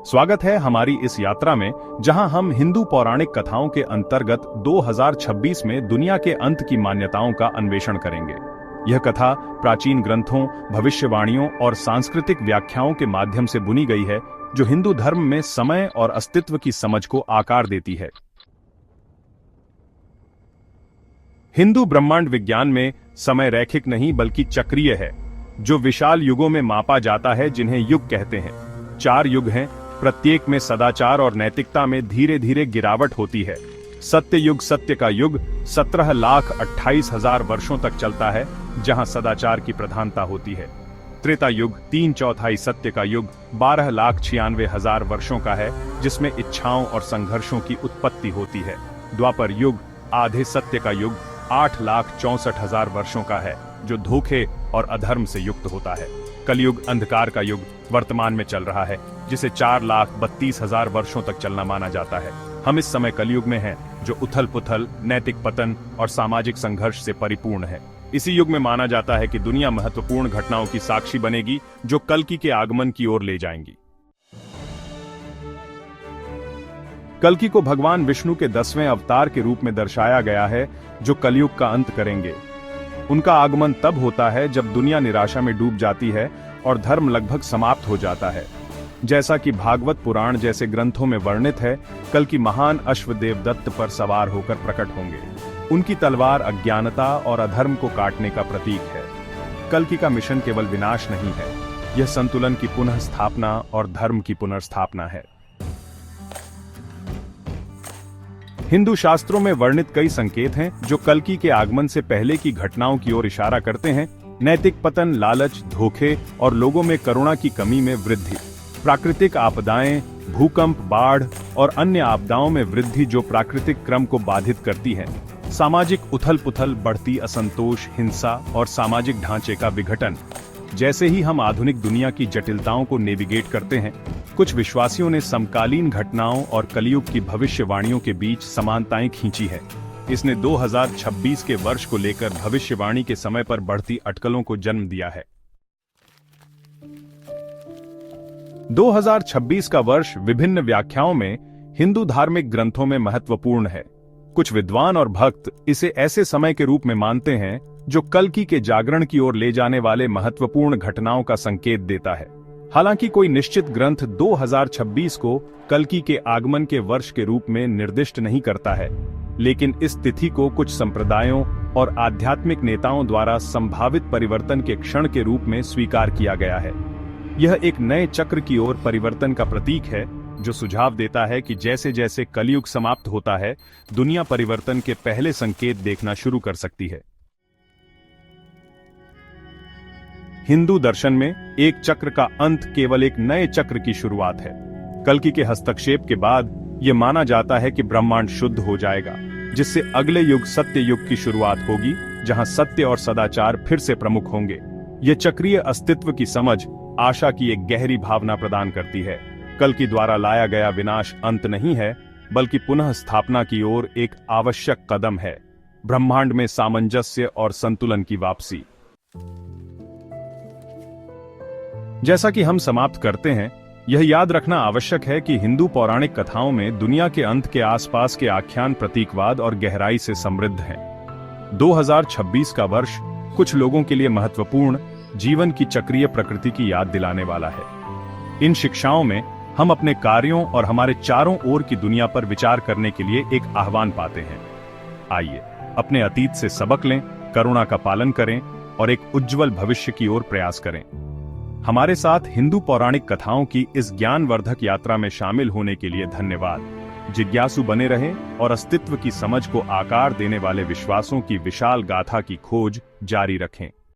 स्वागत है हमारी इस यात्रा में, जहां हम हिंदू पौराणिक कथाओं के अंतर्गत 2026 में दुनिया के अंत की मान्यताओं का अन्वेषण करेंगे। यह कथा प्राचीन ग्रंथों, भविष्यवाणियों और सांस्कृतिक व्याख्याओं के माध्यम से बुनी गई है, जो हिंदू धर्म में समय और अस्तित्व की समझ को आकार देती है। हिंदू ब्रह्मांड विज्ञान में समय रैखिक नहीं बल्कि चक्रीय है, जो विशाल युगों में मापा जाता है, जिन्हें युग कहते हैं। 4 युग हैं, प्रत्येक में सदाचार और नैतिकता में धीरे धीरे गिरावट होती है। सत्य युग, सत्य का युग 17,28,000 वर्षों तक चलता है, जहां सदाचार की प्रधानता होती है। त्रेता युग 3/4 सत्य का युग 12,96,000 वर्षों का है, जिसमें इच्छाओं और संघर्षों की उत्पत्ति होती है। द्वापर युग आधे सत्य का युग 8,64,000 वर्षों का है, जो धोखे और अधर्म से युक्त होता है। कलयुग अंधकार का युग वर्तमान में चल रहा है, जिसे 4,32,000 वर्षों तक चलना माना जाता है। हम इस समय कलयुग में हैं, जो उथल पुथल, नैतिक पतन और सामाजिक संघर्ष से परिपूर्ण है। इसी युग में माना जाता है कि दुनिया महत्वपूर्ण घटनाओं की साक्षी बनेगी, जो कल्कि के आगमन की ओर ले जाएंगी। कल्कि को भगवान विष्णु के 10वें अवतार के रूप में दर्शाया गया है, जो कलयुग का अंत करेंगे। उनका आगमन तब होता है जब दुनिया निराशा में डूब जाती है और धर्म लगभग समाप्त हो जाता है। जैसा कि भागवत पुराण जैसे ग्रंथों में वर्णित है, कल्कि महान अश्व देवदत्त पर सवार होकर प्रकट होंगे। उनकी तलवार अज्ञानता और अधर्म को काटने का प्रतीक है। कल्कि का मिशन केवल विनाश नहीं है, यह संतुलन की पुनः स्थापना और धर्म की पुनर्स्थापना है। हिंदू शास्त्रों में वर्णित कई संकेत हैं, जो कल्कि के आगमन से पहले की घटनाओं की ओर इशारा करते हैं। नैतिक पतन, लालच, धोखे और लोगों में करुणा की कमी में वृद्धि। प्राकृतिक आपदाएं, भूकंप, बाढ़ और अन्य आपदाओं में वृद्धि, जो प्राकृतिक क्रम को बाधित करती है। सामाजिक उथल-पुथल, बढ़ती असंतोष, हिंसा और सामाजिक ढांचे का विघटन। जैसे ही हम आधुनिक दुनिया की जटिलताओं को नेविगेट करते हैं, कुछ विश्वासियों ने समकालीन घटनाओं और कलयुग की भविष्यवाणियों के बीच समानताएं खींची है। इसने 2026 के वर्ष को लेकर भविष्यवाणी के समय पर बढ़ती अटकलों को जन्म दिया है। 2026 का वर्ष विभिन्न व्याख्याओं में हिंदू धार्मिक ग्रंथों में महत्वपूर्ण है। कुछ विद्वान और भक्त इसे ऐसे समय के रूप में मानते हैं जो कल्कि के जागरण की ओर ले जाने वाले महत्वपूर्ण घटनाओं का संकेत देता है। हालांकि कोई निश्चित ग्रंथ 2026 को कल्कि के आगमन के वर्ष के रूप में निर्दिष्ट नहीं करता है, लेकिन इस तिथि को कुछ संप्रदायों और आध्यात्मिक नेताओं द्वारा संभावित परिवर्तन के क्षण के रूप में स्वीकार किया गया है। यह एक नए चक्र की ओर परिवर्तन का प्रतीक है, जो सुझाव देता है कि जैसे जैसे कलयुग समाप्त होता है, दुनिया परिवर्तन के पहले संकेत देखना शुरू कर सकती है। हिंदू दर्शन में एक चक्र का अंत केवल एक नए चक्र की शुरुआत है। कल्कि के हस्तक्षेप के बाद यह माना जाता है कि ब्रह्मांड शुद्ध हो जाएगा, जिससे अगले युग सत्य युग की शुरुआत होगी, जहां सत्य और सदाचार फिर से प्रमुख होंगे। यह चक्रीय अस्तित्व की समझ आशा की एक गहरी भावना प्रदान करती है। कल्कि द्वारा लाया गया विनाश अंत नहीं है, बल्कि पुनः स्थापना की ओर एक आवश्यक कदम है। ब्रह्मांड में सामंजस्य और संतुलन की वापसी। जैसा कि हम समाप्त करते हैं, यह याद रखना आवश्यक है कि हिंदू पौराणिक कथाओं में दुनिया के अंत के आसपास के आख्यान प्रतीकवाद और गहराई से समृद्ध हैं। 2026 का वर्ष कुछ लोगों के लिए महत्वपूर्ण, जीवन की चक्रीय प्रकृति की याद दिलाने वाला है। इन शिक्षाओं में हम अपने कार्यों और हमारे चारों ओर की दुनिया पर विचार करने के लिए एक आह्वान पाते हैं। आइए अपने अतीत से सबक लें, करुणा का पालन करें और एक उज्जवल भविष्य की ओर प्रयास करें। हमारे साथ हिंदू पौराणिक कथाओं की इस ज्ञानवर्धक यात्रा में शामिल होने के लिए धन्यवाद। जिज्ञासु बने रहें और अस्तित्व की समझ को आकार देने वाले विश्वासों की विशाल गाथा की खोज जारी रखें।